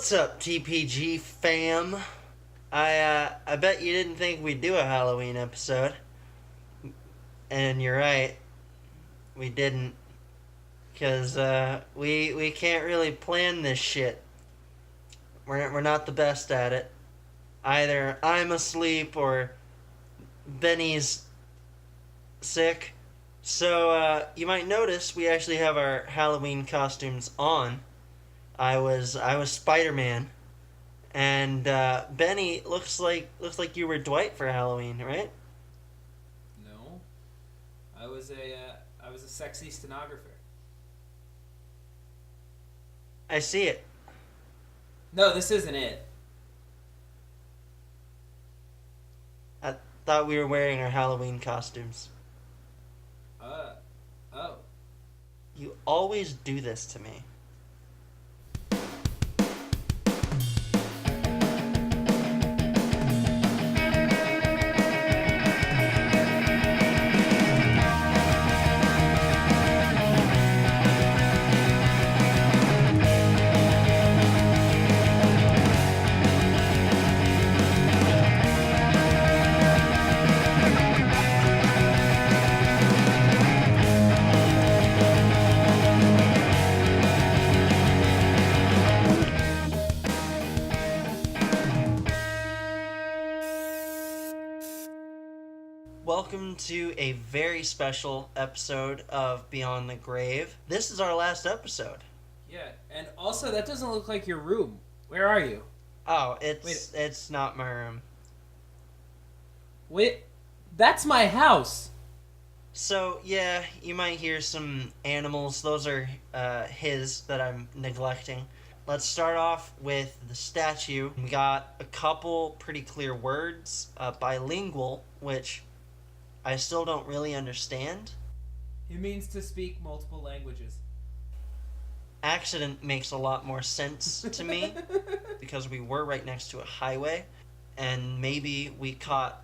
What's up, TPG fam? I bet you didn't think we'd do a Halloween episode, and you're right, we didn't, cause we can't really plan this shit. We're not the best at it. Either I'm asleep or Benny's sick. So you might notice we actually have our Halloween costumes on. I was Spider-Man. And Benny, looks like you were Dwight for Halloween, right? No, I was a sexy stenographer. I see it. No, this isn't it. I thought we were wearing our Halloween costumes. Uh, oh. You always do this to me. Welcome to a very special episode of Beyond the Grave. This is our last episode. Yeah, and also that doesn't look like your room. Where are you? Oh, it's not my room. Wait, that's my house. So, yeah, you might hear some animals. Those are his that I'm neglecting. Let's start off with the statue. We got a couple pretty clear words, bilingual, which I still don't really understand. It means to speak multiple languages. Accident makes a lot more sense to me because we were right next to a highway, and maybe we caught,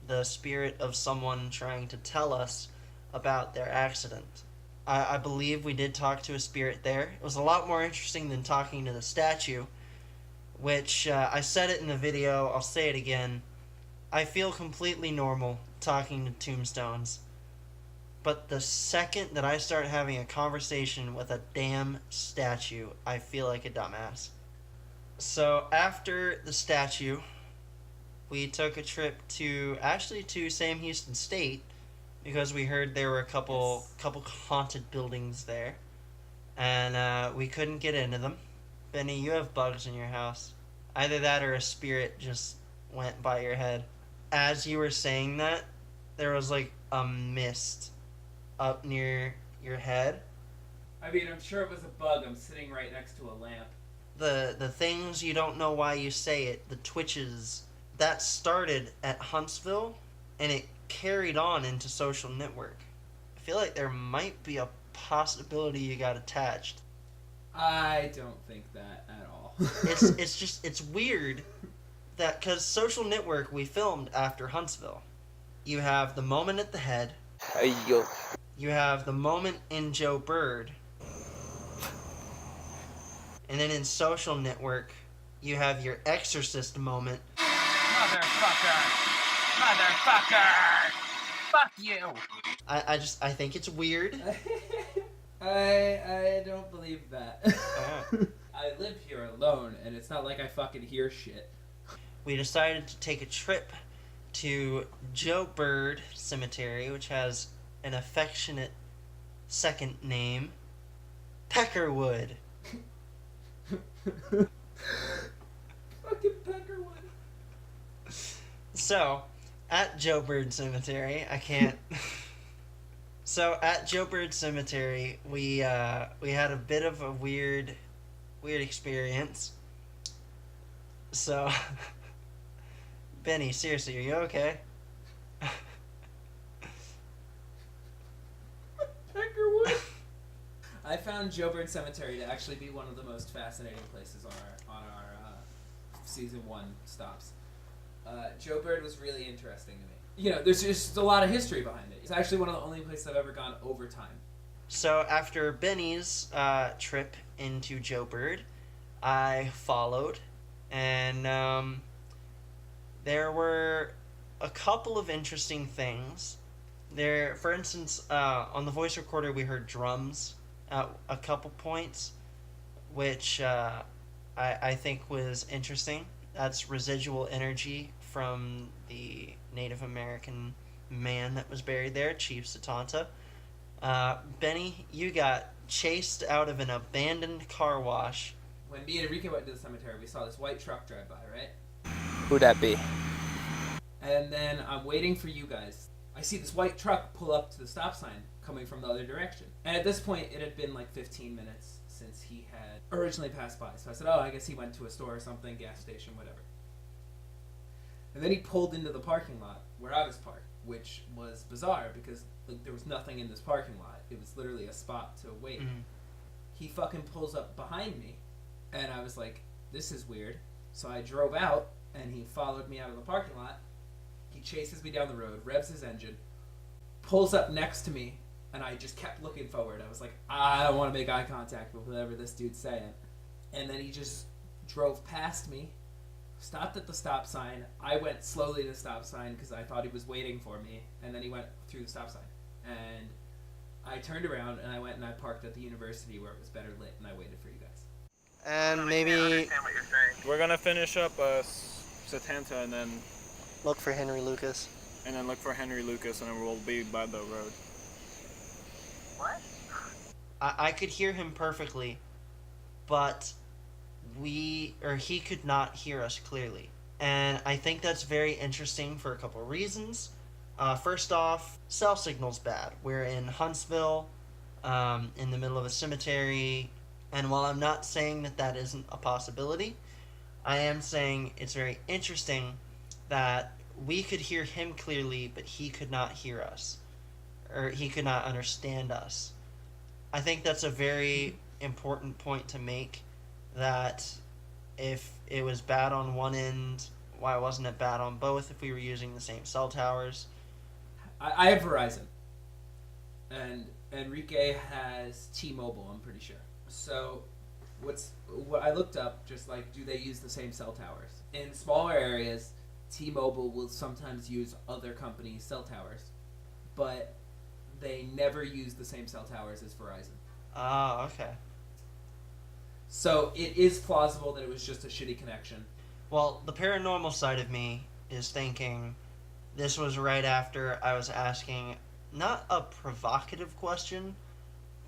the spirit of someone trying to tell us about their accident. I believe we did talk to a spirit there. It was a lot more interesting than talking to the statue, which I said it in the video, I'll say it again. I feel completely normal talking to tombstones. But the second that I start having a conversation with a damn statue, I feel like a dumbass. So after the statue, we took a trip to Sam Houston State because we heard there were a couple haunted buildings there, and we couldn't get into them. Benny, you have bugs in your house. Either that or a spirit just went by your head. As you were saying that, there was like a mist up near your head. I mean, I'm sure it was a bug. I'm sitting right next to a lamp. The things you don't know why you say it, the twitches, that started at Huntsville, and it carried on into Social Network. I feel like there might be a possibility you got attached. I don't think that at all. It's weird that because Social Network we filmed after Huntsville. You have the moment at the head. Hey yo. You have the moment in Joe Bird. And then in Social Network, you have your exorcist moment. Motherfucker! Fuck you! I think it's weird. I don't believe that. Uh-huh. I live here alone, and it's not like I fucking hear shit. We decided to take a trip to Joe Bird Cemetery, which has an affectionate second name, Peckerwood. Fucking Peckerwood. So, at Joe Bird Cemetery, So, at Joe Bird Cemetery, we had a bit of a weird experience. So, Benny, seriously, are you okay? Peckerwood. I found Joe Bird Cemetery to actually be one of the most fascinating places on our season 1 stops. Joe Bird was really interesting to me. There's just a lot of history behind it. It's actually one of the only places I've ever gone overtime. So after Benny's trip into Joe Bird, I followed, and there were a couple of interesting things. There, for instance, on the voice recorder, we heard drums at a couple points, which I think was interesting. That's residual energy from the Native American man that was buried there, Chief Satanta. Benny, you got chased out of an abandoned car wash. When me and Enrique went to the cemetery, we saw this white truck drive by, right? Who'd that be? And then I'm waiting for you guys. I see this white truck pull up to the stop sign coming from the other direction. And at this point, it had been like 15 minutes since he had originally passed by. So I said, oh, I guess he went to a store or something, gas station, whatever. And then he pulled into the parking lot where I was parked, which was bizarre because like, there was nothing in this parking lot. It was literally a spot to wait. Mm-hmm. He fucking pulls up behind me, and I was like, this is weird. So I drove out, and he followed me out of the parking lot. He chases me down the road, revs his engine, pulls up next to me, and I just kept looking forward. I was like, I don't want to make eye contact with whatever this dude's saying. And then he just drove past me, stopped at the stop sign. I went slowly to the stop sign because I thought he was waiting for me, and then he went through the stop sign. And I turned around, and I went and I parked at the university where it was better lit, and I waited for you guys. And maybe We're gonna finish up Satanta and then look for Henry Lucas. look for Henry Lucas, and then we'll be by the road. What? I could hear him perfectly, but he could not hear us clearly. And I think that's very interesting for a couple of reasons. First off, cell signal's bad. We're in Huntsville, in the middle of a cemetery, and while I'm not saying that that isn't a possibility, I am saying it's very interesting that we could hear him clearly, but he could not hear us, or he could not understand us. I think that's a very important point to make, that if it was bad on one end, why wasn't it bad on both if we were using the same cell towers? I have Verizon, and Enrique has T-Mobile, I'm pretty sure. So what I looked up, just like, do they use the same cell towers? In smaller areas, T-Mobile will sometimes use other companies' cell towers, but they never use the same cell towers as Verizon. Ah, okay. So it is plausible that it was just a shitty connection. Well, the paranormal side of me is thinking this was right after I was asking not a provocative question,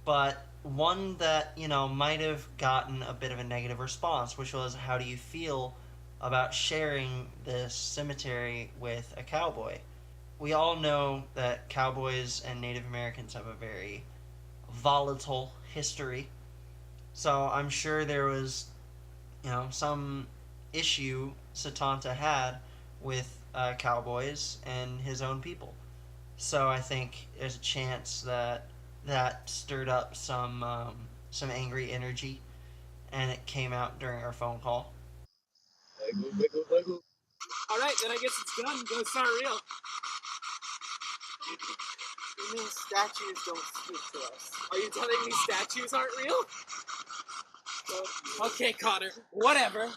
but one that, might have gotten a bit of a negative response, which was, how do you feel about sharing this cemetery with a cowboy? We all know that cowboys and Native Americans have a very volatile history. So I'm sure there was, some issue Satanta had with cowboys and his own people. So I think there's a chance that stirred up some angry energy, and it came out during our phone call. Alright, then I guess it's done. Ghosts aren't real. You mean statues don't speak to us? Are you telling me statues aren't real? Okay, Connor. Whatever.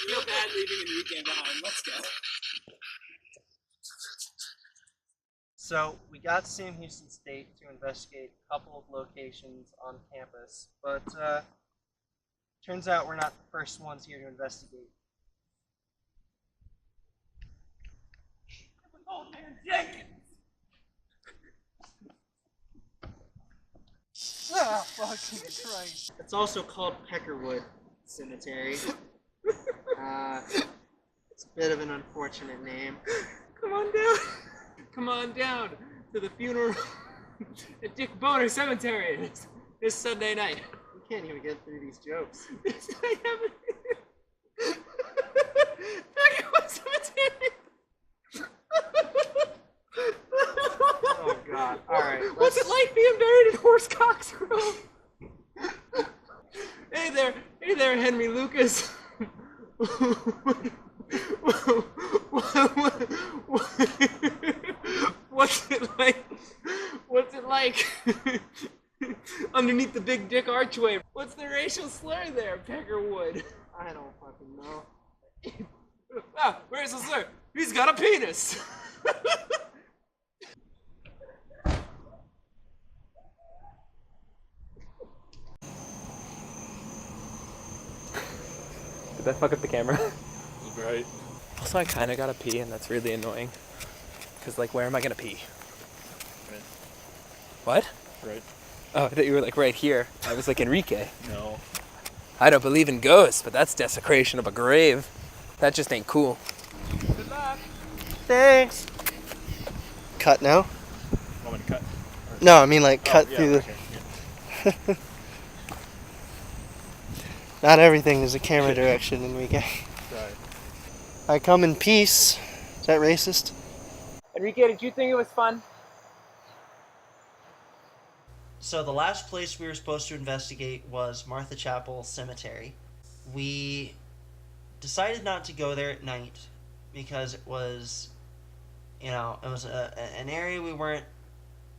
Feel bad leaving Enrique behind. Let's go. So we got to Sam Houston State to investigate a couple of locations on campus, but turns out we're not the first ones here to investigate. Old man Jenkins! Ah, fucking Christ. It's also called Peckerwood Cemetery. It's a bit of an unfortunate name. Come on down. Come on down to the funeral at Dick Boner Cemetery this Sunday night. We can't even get through these jokes. Peckerwood Cemetery! Oh god. Alright. What's it like being buried in Horsecock's Grove? Hey there, Henry Lucas. What's it like underneath the big dick archway. What's the racial slur there, Peckerwood? I don't fucking know. Ah, where's the slur? He's got a penis. Did that fuck up the camera? Right. Also, I kind of gotta pee, and that's really annoying. Because, like, where am I gonna pee? Right. What? Right. Oh, I thought you were, like, right here. I was like, Enrique. No. I don't believe in ghosts, but that's desecration of a grave. That just ain't cool. Good luck. Thanks. Cut now? Want me to cut? No, I mean like cut yeah, through the. okay, yeah. Not everything is a camera direction, Enrique. Right. I come in peace. Is that racist? Enrique, did you think it was fun? So the last place we were supposed to investigate was Martha Chapel Cemetery. We decided not to go there at night because it was, it was an area we weren't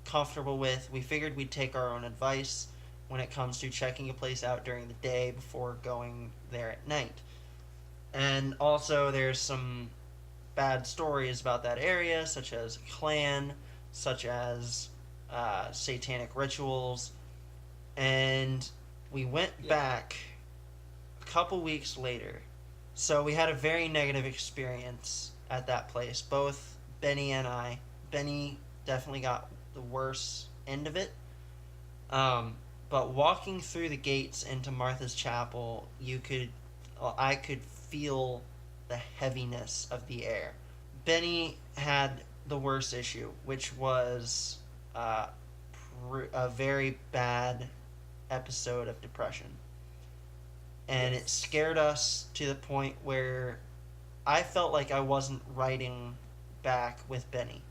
comfortable with. We figured we'd take our own advice when it comes to checking a place out during the day before going there at night. And also there's some bad stories about that area, such as a clan, such as satanic rituals. And we went back a couple weeks later. So we had a very negative experience at that place, both Benny and I. Benny definitely got the worst end of it. But walking through the gates into Martha's Chapel, I could feel the heaviness of the air. Benny had the worst issue, which was a very bad episode of depression. And it scared us to the point where I felt like I wasn't writing back with Benny.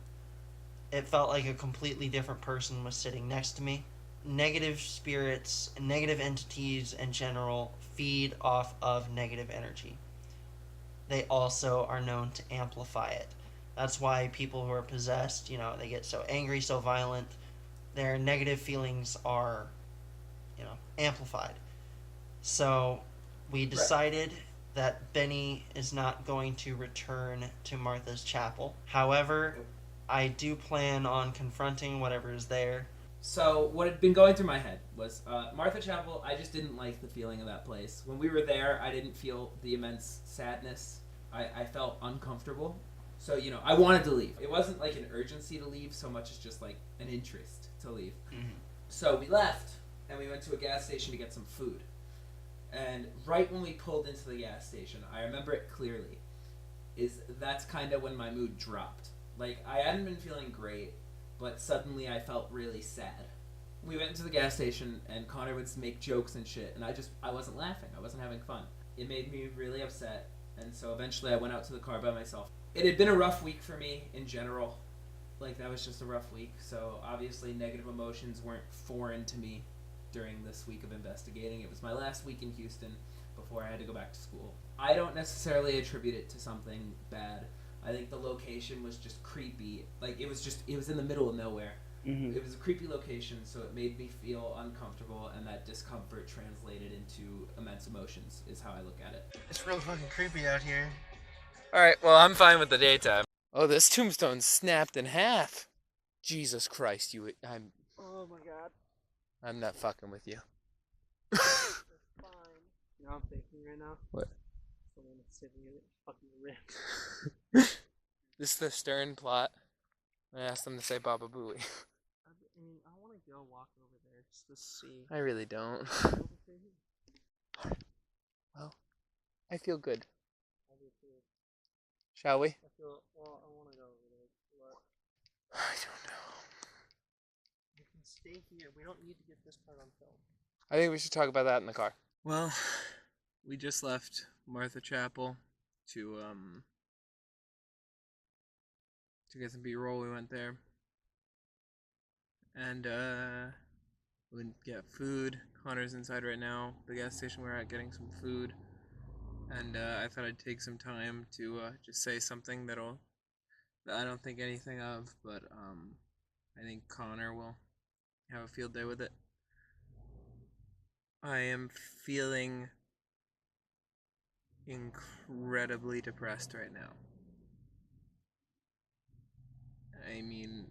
It felt like a completely different person was sitting next to me. Negative spirits, negative entities in general, feed off of negative energy. They also are known to amplify it. That's why people who are possessed, they get so angry, so violent. Their negative feelings are, amplified. So we decided that Benny is not going to return to Martha's Chapel. However, I do plan on confronting whatever is there. So what had been going through my head was Martha Chapel. I just didn't like the feeling of that place. When we were there, I didn't feel the immense sadness. I felt uncomfortable. So, I wanted to leave. It wasn't like an urgency to leave so much as just like an interest to leave. Mm-hmm. So we left and we went to a gas station to get some food. And right when we pulled into the gas station, I remember it clearly, that's kind of when my mood dropped. Like, I hadn't been feeling great, but suddenly I felt really sad. We went into the gas station, and Connor would make jokes and shit, and I wasn't laughing. I wasn't having fun. It made me really upset, and so eventually I went out to the car by myself. It had been a rough week for me in general. Like, that was just a rough week, so obviously negative emotions weren't foreign to me during this week of investigating. It was my last week in Houston before I had to go back to school. I don't necessarily attribute it to something bad. I think the location was just creepy. Like, it was in the middle of nowhere. Mm-hmm. It was a creepy location, so it made me feel uncomfortable, and that discomfort translated into immense emotions, is how I look at it. It's real fucking creepy out here. Alright, well, I'm fine with the daytime. Oh, this tombstone snapped in half. Jesus Christ, Oh my god. I'm not fucking with you. It's fine. You know what I'm thinking right now? What? Someone is sitting in it fucking ripped. This is the Stern plot. I asked them to say Baba Booey. I want to go walk over there just to see. I really don't. Well, I feel good. Shall we? I want to go over there. But I don't know. we can stay here. We don't need to get this part on film. I think we should talk about that in the car. Well, we just left Martha Chapel to get some B-roll. We went there. And we get food. Connor's inside right now, the gas station we're at, getting some food. And I thought I'd take some time to just say something that I don't think anything of, but I think Connor will have a field day with it. I am feeling incredibly depressed right now. I mean,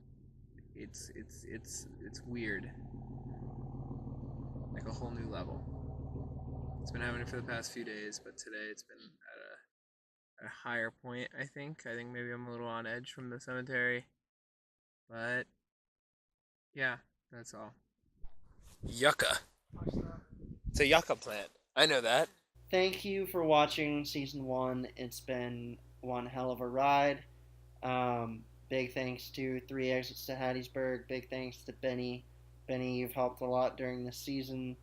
it's weird, like a whole new level. It's been happening for the past few days, but today it's been at a higher point. I think maybe I'm a little on edge from the cemetery, but yeah, that's all. Yucca. It's a yucca plant. I know that. Thank you for watching season 1. It's been one hell of a ride. Big thanks to 3 Exits to Hattiesburg. Big thanks to Benny. Benny, you've helped a lot during this season.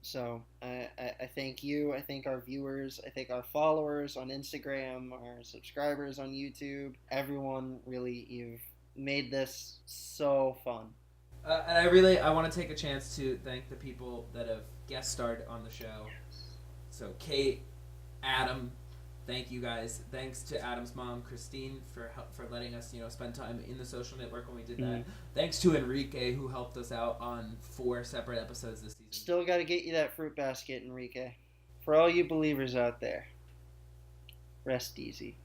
So I thank you. I thank our viewers. I thank our followers on Instagram, our subscribers on YouTube. Everyone, really, you've made this so fun. And I want to take a chance to thank the people that have guest starred on the show. So Kate, Adam, thank you guys. Thanks to Adam's mom, Christine, for letting us, spend time in the social network when we did that. Thanks to Enrique, who helped us out on 4 separate episodes this season. Still got to get you that fruit basket, Enrique. For all you believers out there, rest easy.